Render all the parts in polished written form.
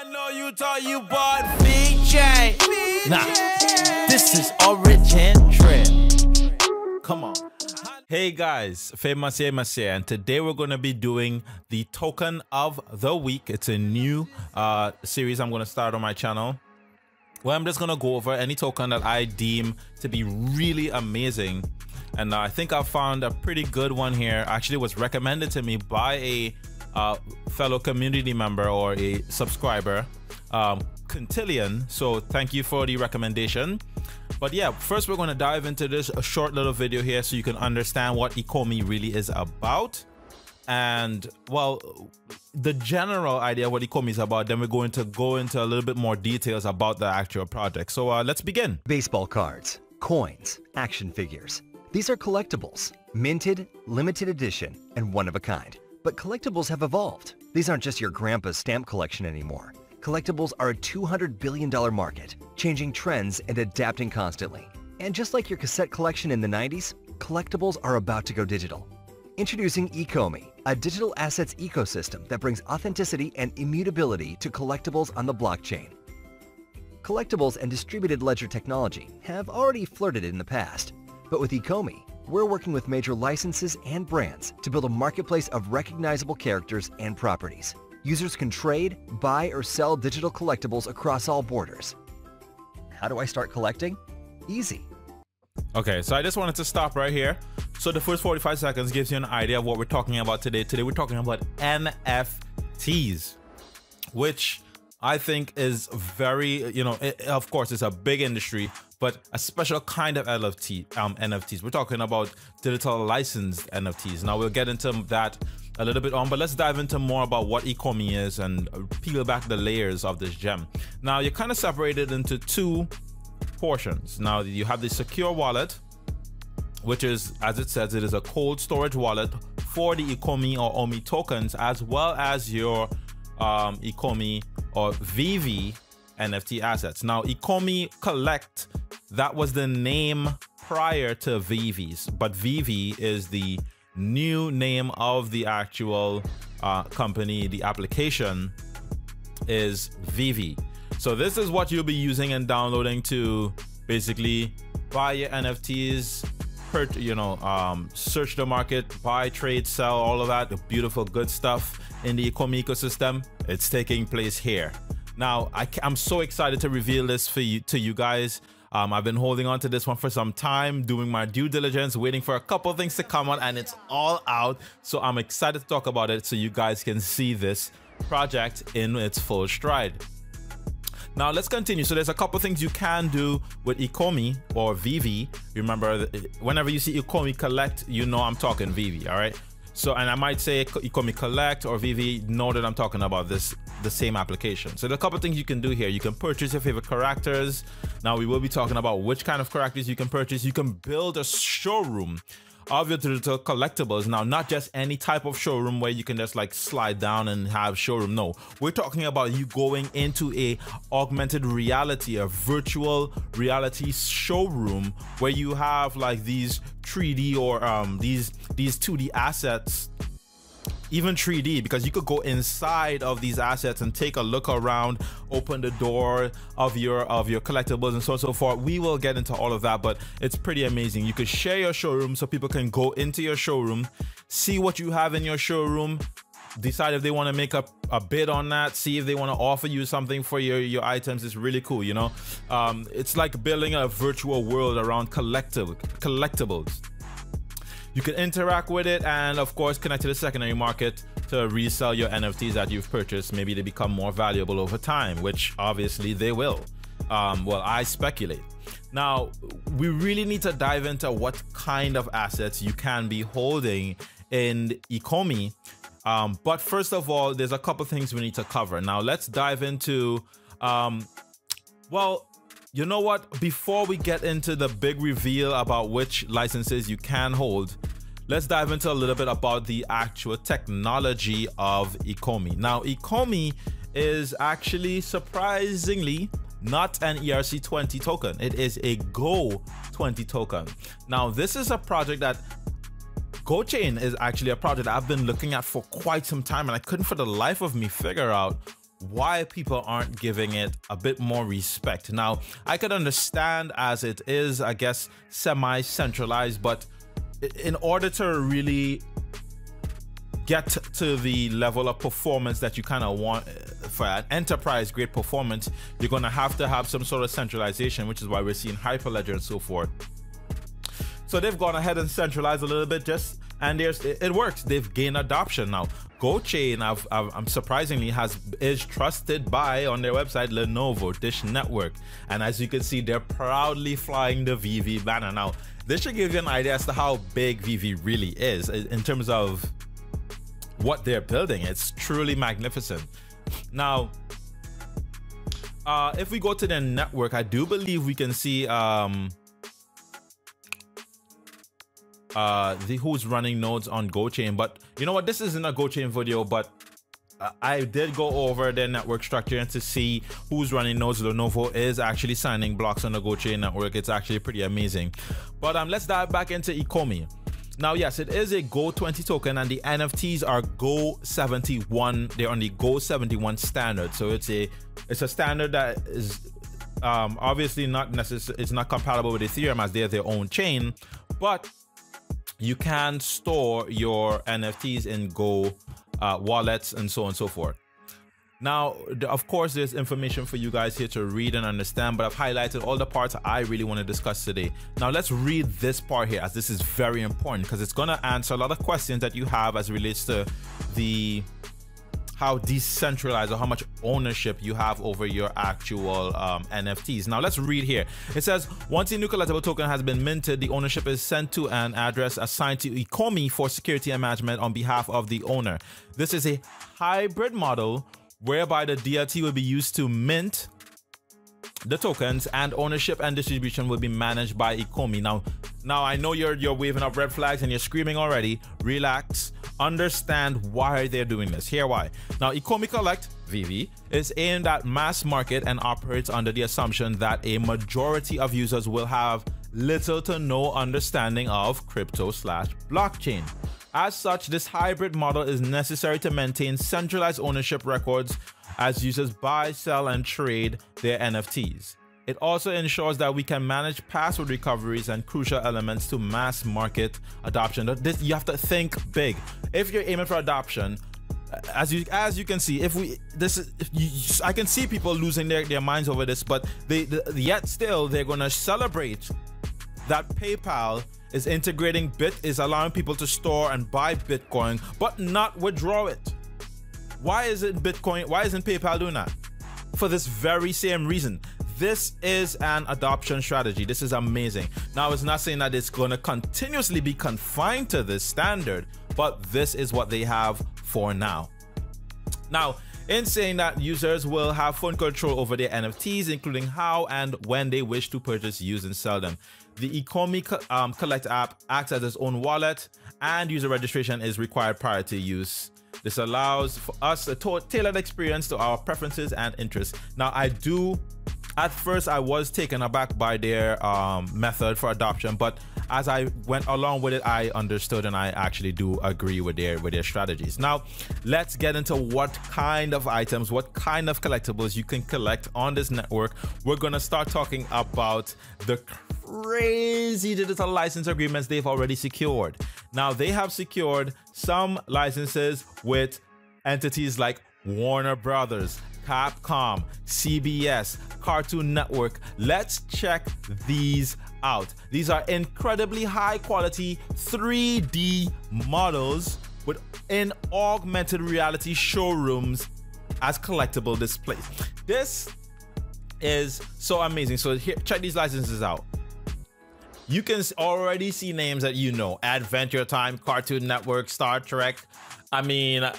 I know you thought you bought VJ. Nah, this is Origin Trip. Come on. Hey guys, Famous here, and today we're going to be doing the token of the week. It's a new series I'm going to start on my channel, where I'm just going to go over any token that I deem to be really amazing. And I think I found a pretty good one here. Actually, it was recommended to me by a fellow community member or a subscriber, Quintillion. So thank you for the recommendation. But yeah, first we're going to dive into this a short little video here so you can understand what Ecomi really is about. And well, the general idea of what Ecomi is about, then we're going to go into a little bit more details about the actual project. So let's begin. Baseball cards, coins, action figures. These are collectibles, minted, limited edition, and one of a kind. But collectibles have evolved. These aren't just your grandpa's stamp collection anymore. Collectibles are a $200 billion market, changing trends and adapting constantly. And just like your cassette collection in the 90s, collectibles are about to go digital. Introducing Ecomi, a digital assets ecosystem that brings authenticity and immutability to collectibles on the blockchain. Collectibles and distributed ledger technology have already flirted in the past, but with Ecomi, we're working with major licenses and brands to build a marketplace of recognizable characters and properties. Users can trade, buy, or sell digital collectibles across all borders. How do I start collecting? Easy. Okay, so I just wanted to stop right here. So the first 45 seconds gives you an idea of what we're talking about today. Today we're talking about NFTs, which I think is very, of course, it's a big industry, but a special kind of NFTs. We're talking about digital licensed NFTs. Now we'll get into that a little bit on, but let's dive into more about what Ecomi is and peel back the layers of this gem. Now you're kind of separated into two portions. Now you have the secure wallet, which is, as it says, it is a cold storage wallet for the Ecomi or OMI tokens, as well as your Ecomi or VEVE NFT assets. Now Ecomi Collect, that was the name prior to VEVE's, but VEVE is the new name of the actual company. The application is VEVE. So this is what you'll be using and downloading to basically buy your NFTs, search the market, buy, trade, sell, all of that, the beautiful good stuff in the Ecomi ecosystem. It's taking place here. Now I'm so excited to reveal this to you guys. I've been holding on to this one for some time, doing my due diligence, waiting for a couple things to come on, and it's all out. So I'm excited to talk about it so you guys can see this project in its full stride. Now let's continue. So there's a couple things you can do with Ecomi or VEVE. Remember, whenever you see Ecomi Collect, you know I'm talking VEVE, all right? So, and I might say Ecomi Collect or VEVE, know that I'm talking about the same application. So there are a couple things you can do here. You can purchase your favorite characters. Now we will be talking about which kind of characters you can purchase. You can build a showroom of your digital collectibles. Now, not just any type of showroom where you can just like slide down and have showroom. No, we're talking about you going into a augmented reality, a virtual reality showroom where you have like these 3D or these 2D assets, even 3D, because you could go inside of these assets and take a look around, open the door of your collectibles and so on and so forth. We will get into all of that, but it's pretty amazing. You could share your showroom so people can go into your showroom, see what you have in your showroom, decide if they want to make a bid on that, see if they want to offer you something for your items. It's really cool, you know. It's like building a virtual world around collectibles. You can interact with it and of course connect to the secondary market to resell your NFTs that you've purchased. Maybe they become more valuable over time, which obviously they will. Well, I speculate. Now, we really need to dive into what kind of assets you can be holding in Ecomi. But first of all, there's a couple things we need to cover. Now, let's dive into, well, you know what? Before we get into the big reveal about which licenses you can hold, let's dive into a little bit about the actual technology of Ecomi. Now, Ecomi is actually surprisingly not an ERC20 token. It is a Go20 token. Now, this is a project that GoChain is actually a project I've been looking at for quite some time, and I couldn't for the life of me figure out why people aren't giving it a bit more respect. Now, I could understand as it is, I guess, semi-centralized, but in order to really get to the level of performance that you kind of want for an enterprise grade performance, you're going to have some sort of centralization, which is why we're seeing Hyperledger and so forth. So they've gone ahead and centralized a little bit, and it works. They've gained adoption. Now GoChain I'm surprisingly is trusted by, on their website, Lenovo, Dish Network, and as you can see, they're proudly flying the VEVE banner. Now this should give you an idea as to how big VEVE really is in terms of what they're building. It's truly magnificent. Now if we go to their network, I do believe we can see who's running nodes on GoChain. But you know what, this isn't a GoChain video, but I did go over their network structure and to see who's running nodes. Lenovo is actually signing blocks on the GoChain network. It's actually pretty amazing. But let's dive back into Ecomi. Now, yes, it is a Go20 token, and the NFTs are Go71. They're on the Go71 standard. So it's a standard that is obviously not necessary. It's not compatible with Ethereum, as they're their own chain, but you can store your NFTs in Go wallets and so on and so forth. Now, of course, there's information for you guys here to read and understand, but I've highlighted all the parts I really want to discuss today. Now, let's read this part here, as this is very important because it's going to answer a lot of questions that you have as it relates to how decentralized or how much ownership you have over your actual NFTs. Now let's read here. It says, once a new collectible token has been minted, the ownership is sent to an address assigned to Ecomi for security and management on behalf of the owner. This is a hybrid model whereby the DLT will be used to mint the tokens, and ownership and distribution will be managed by Ecomi. Now I know you're waving up red flags and you're screaming already. Relax. Understand why they're doing this. Here why. Now, Ecomi Collect, VEVE, is aimed at mass market and operates under the assumption that a majority of users will have little to no understanding of crypto/blockchain. As such, this hybrid model is necessary to maintain centralized ownership records as users buy, sell, and trade their NFTs. It also ensures that we can manage password recoveries and crucial elements to mass market adoption. You have to think big. If you're aiming for adoption, as you can see, I can see people losing their minds over this, but yet still they're going to celebrate that PayPal is integrating is allowing people to store and buy Bitcoin, but not withdraw it. Why isn't PayPal doing that? For this very same reason. This is an adoption strategy. This is amazing. Now, it's not saying that it's going to continuously be confined to this standard, but this is what they have for now. Now, in saying that, users will have full control over their NFTs, including how and when they wish to purchase, use, and sell them. The Ecomi Collect app acts as its own wallet, and user registration is required prior to use. This allows for us a tailored experience to our preferences and interests. Now, at first I was taken aback by their method for adoption, but as I went along with it, I understood, and I actually do agree with their strategies. Now, let's get into what kind of items, what kind of collectibles you can collect on this network. We're going to start talking about the crazy digital license agreements they've already secured. Now, they have secured some licenses with entities like Warner Brothers, Capcom, CBS, Cartoon Network. Let's check these out. These are incredibly high quality 3D models within augmented reality showrooms as collectible displays. This is so amazing. So here, check these licenses out. You can already see names that you know: Adventure Time, Cartoon Network, Star Trek. I mean,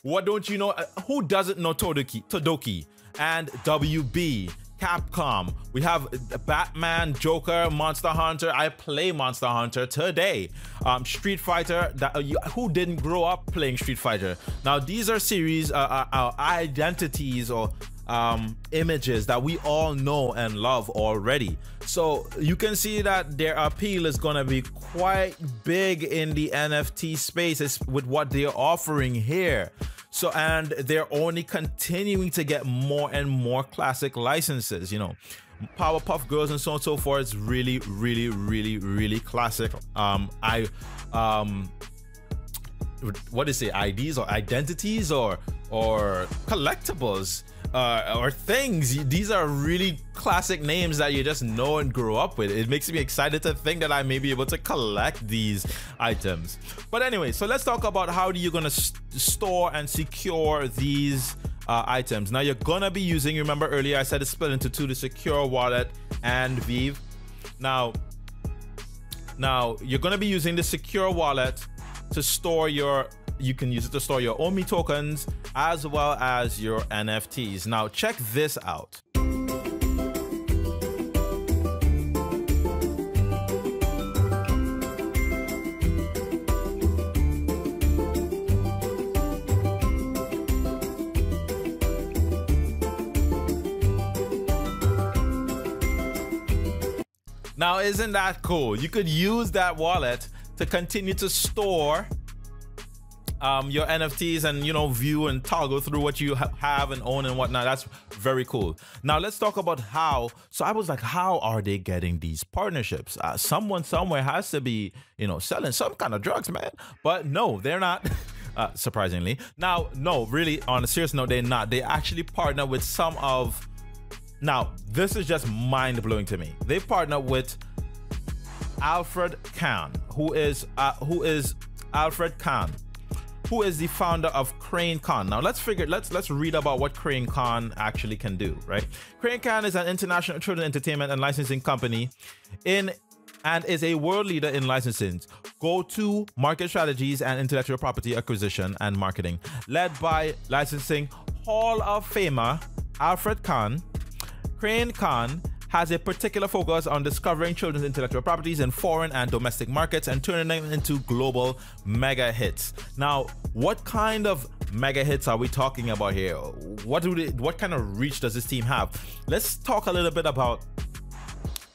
what don't you know? Who doesn't know Todoki and WB, Capcom? We have Batman, Joker, Monster Hunter. I play Monster Hunter today. Street Fighter. Who didn't grow up playing Street Fighter? Now, these are series, identities or images that we all know and love already. So you can see that their appeal is going to be quite big in the NFT space with what they're offering here. So, and they're only continuing to get more and more classic licenses, you know. Powerpuff Girls and so on and so forth is really, really, really, really classic. What is it? IDs or identities or collectibles or things. These are really classic names that you just know and grow up with. It makes me excited to think that I may be able to collect these items. But anyway, so let's talk about how you're gonna store and secure these items. Now you're gonna be using, remember earlier I said it's split into two, the secure wallet and VEVE. Now you're gonna be using the secure wallet to store you can use it to store your OMI tokens as well as your NFTs. Now check this out. Now, isn't that cool? You could use that wallet to continue to store your NFTs and, you know, view and toggle through what you have and own and whatnot. That's very cool. Now, let's talk about how. So I was like, how are they getting these partnerships? Someone somewhere has to be, you know, selling some kind of drugs, man. But no, they're not. Surprisingly. Now, no, really, on a serious note, they're not. They actually partner with some of. Now, this is just mind-blowing to me. They partnered with Alfred Khan, who is Alfred Khan, who is the founder of Crane Con. Now let's read about what Crane Con actually can do, right? Crane Con is an international children entertainment and licensing company and is a world leader in licensing, go-to market strategies and intellectual property acquisition and marketing. Led by licensing Hall of Famer Alfred Khan, Crane Con has a particular focus on discovering children's intellectual properties in foreign and domestic markets and turning them into global mega hits. Now, what kind of mega hits are we talking about here? What kind of reach does this team have? Let's talk a little bit about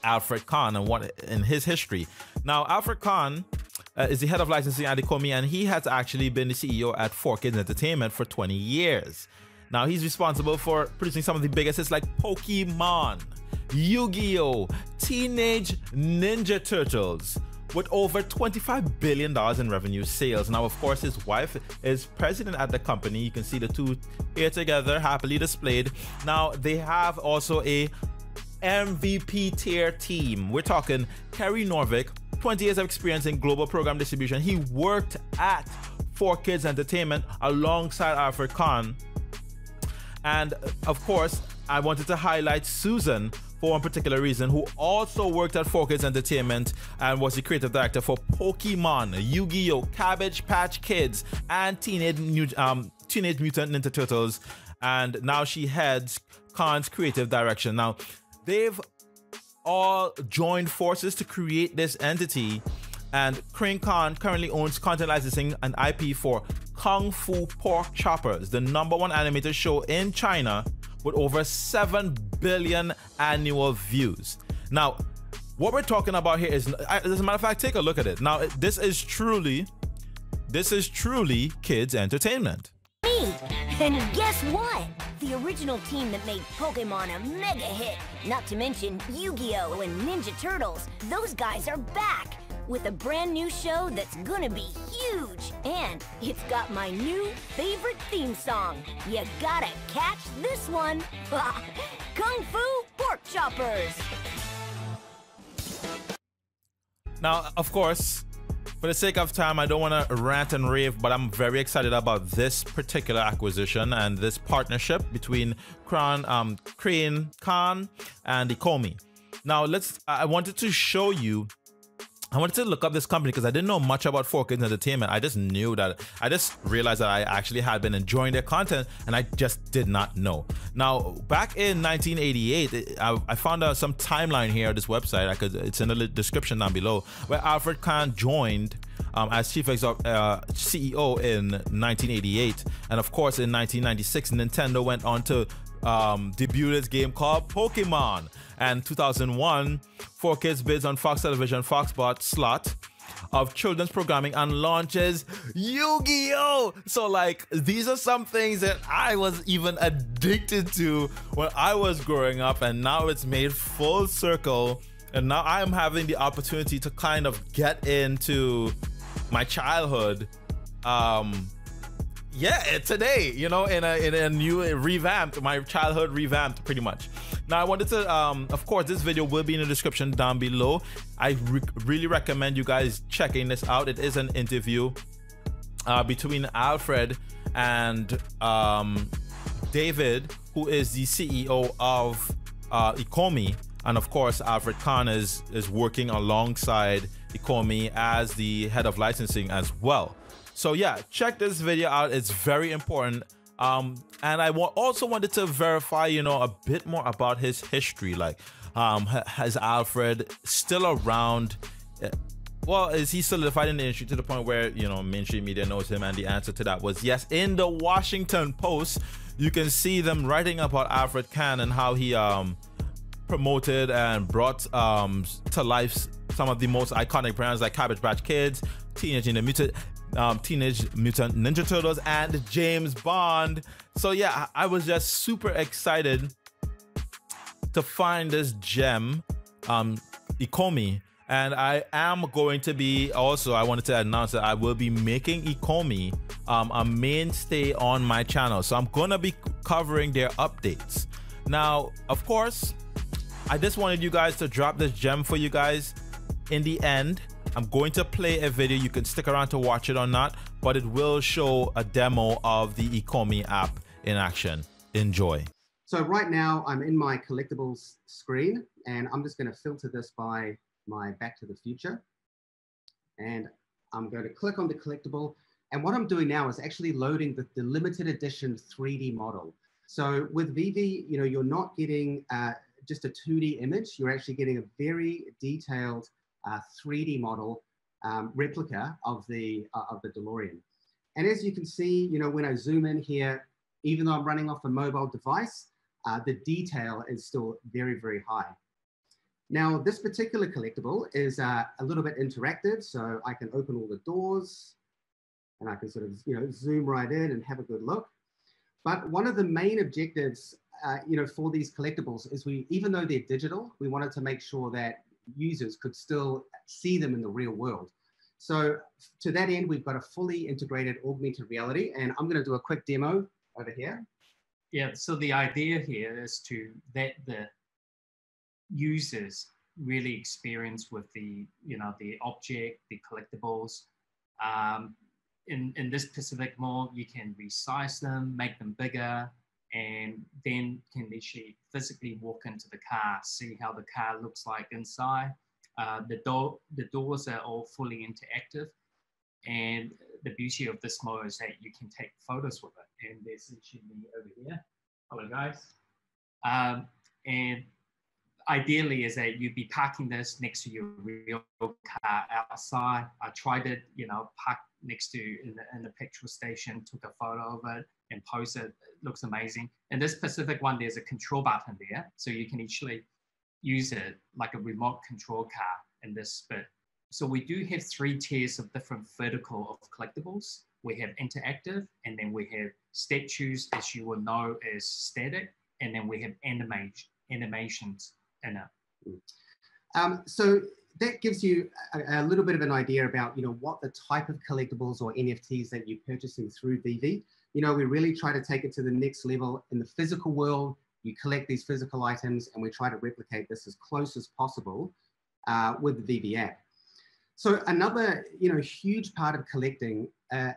Alfred Khan and what in his history. Now, Alfred Khan is the head of licensing at Ecomi, and he has actually been the CEO at 4Kids Entertainment for 20 years. Now, he's responsible for producing some of the biggest hits like Pokemon, Yu-Gi-Oh!, Teenage Ninja Turtles, with over $25 billion in revenue sales. Now, of course, his wife is president at the company. You can see the two here together, happily displayed. Now, they have also a MVP tier team. We're talking Kerry Norvik, 20 years of experience in global program distribution. He worked at 4Kids Entertainment alongside Alfred Khan. And of course, I wanted to highlight Susan for one particular reason, who also worked at 4Kids Entertainment and was the creative director for Pokemon, Yu-Gi-Oh!, Cabbage Patch Kids, and Teenage Mutant Ninja Turtles. And now she heads Khan's creative direction. Now, they've all joined forces to create this entity, and Crane Khan currently owns content licensing and IP for Kung Fu Pork Choppers, the #1 animated show in China with over 7 billion annual views. Now, what we're talking about here is, as a matter of fact, take a look at it. Now, this is truly kids entertainment. Hey, and guess what? The original team that made Pokemon a mega hit, not to mention Yu-Gi-Oh! And Ninja Turtles, those guys are back with a brand new show that's gonna be huge. And it's got my new favorite theme song. You gotta catch this one. Kung Fu Pork Choppers. Now, of course, for the sake of time, I don't want to rant and rave, but I'm very excited about this particular acquisition and this partnership between Crane Khan and Ecomi. Now, I wanted to show you. I wanted to look up this company because I didn't know much about 4Kids Entertainment. I just realized that I actually had been enjoying their content, and I just did not know. Now, back in 1988, I found out some timeline here on this website. It's in the description down below, where Alfred Khan joined as chief CEO in 1988, and of course in 1996, Nintendo went on to debut its game called Pokemon. And 2001, 4Kids bids on Fox Television Foxbot slot of children's programming and launches Yu-Gi-Oh! So like, these are some things that I was even addicted to when I was growing up, and now it's made full circle, and now I am having the opportunity to kind of get into my childhood today, you know, in a new revamped, my childhood revamped pretty much. Now I wanted to of course this video will be in the description down below. I really recommend you guys checking this out. It is an interview between Alfred and David, who is the CEO of Ecomi, and of course Alfred Khan is working alongside Ecomi as the head of licensing as well. So yeah, check this video out. It's very important. And I also wanted to verify, you know, a bit more about his history. Like, has Alfred still around? Well, is he solidified in the industry to the point where, you know, mainstream media knows him? And the answer to that was yes. In the Washington Post, you can see them writing about Alfred Khan and how he promoted and brought to life some of the most iconic brands like Cabbage Patch Kids, Teenage Mutant Ninja Turtles, and James Bond. So yeah, I was just super excited to find this gem, Ecomi, and I am going to be also, I wanted to announce that I will be making Ecomi a mainstay on my channel. So I'm gonna be covering their updates. Now, of course, I just wanted you guys to drop this gem for you guys. In the end, I'm going to play a video. You can stick around to watch it or not, but it will show a demo of the Ecomi app in action. Enjoy. So right now I'm in my collectibles screen, and I'm just going to filter this by my Back to the Future. And I'm going to click on the collectible. And what I'm doing now is actually loading the limited edition 3D model. So with VEVE, you know, you're not getting just a 2D image. You're actually getting a very detailed 3D model replica of the DeLorean. And as you can see, you know, when I zoom in here, even though I'm running off a mobile device, the detail is still very, very high. Now, this particular collectible is a little bit interactive, so I can open all the doors and I can sort of, you know, zoom right in and have a good look. But one of the main objectives, you know, for these collectibles is even though they're digital, we wanted to make sure that users could still see them in the real world. So to that end, we've got a fully integrated augmented reality, and I'm going to do a quick demo over here. Yeah, so the idea here is that the users really experience with the, you know, the object, the collectibles. In this specific mode, you can resize them, make them bigger, and then can actually physically walk into the car, see how the car looks like inside. The doors are all fully interactive, and the beauty of this mode is that you can take photos with it. And there's actually me over here. Hello guys. And ideally is that you'd be parking this next to your real car outside. I tried it, you know, parked next to in the petrol station, took a photo of it and posted it. It looks amazing. In this specific one, there's a control button there, so you can actually use it like a remote control car in this bit. So we do have 3 tiers of different vertical of collectibles. We have interactive, and then we have statues, as you will know, as static, and then we have animations in it. So that gives you a little bit of an idea about, you know, what the type of collectibles or NFTs that you're purchasing through VEVE. You know, we really try to take it to the next level in the physical world. You collect these physical items, and we try to replicate this as close as possible with the VEVE app. So another, you know, huge part of collecting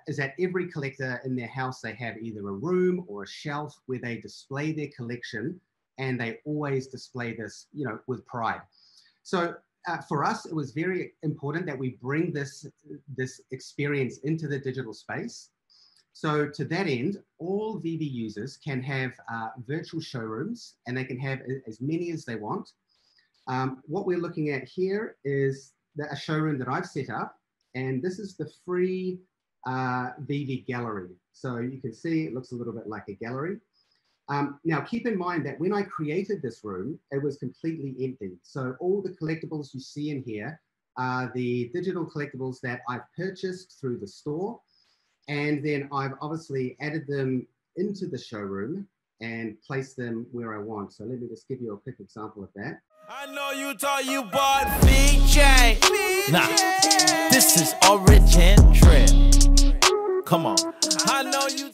is that every collector in their house, they have either a room or a shelf where they display their collection, and they always display this, you know, with pride. So for us, it was very important that we bring this experience into the digital space. So to that end, all VEVE users can have virtual showrooms, and they can have as many as they want. What we're looking at here is a showroom that I've set up, and this is the free VEVE gallery. So you can see it looks a little bit like a gallery. Now keep in mind that when I created this room, it was completely empty. So all the collectibles you see in here are the digital collectibles that I've purchased through the store. And then I've obviously added them into the showroom and placed them where I want. So let me just give you a quick example of that. I know you thought you bought VJ. Nah, this is Origin Trip. Come on. I know you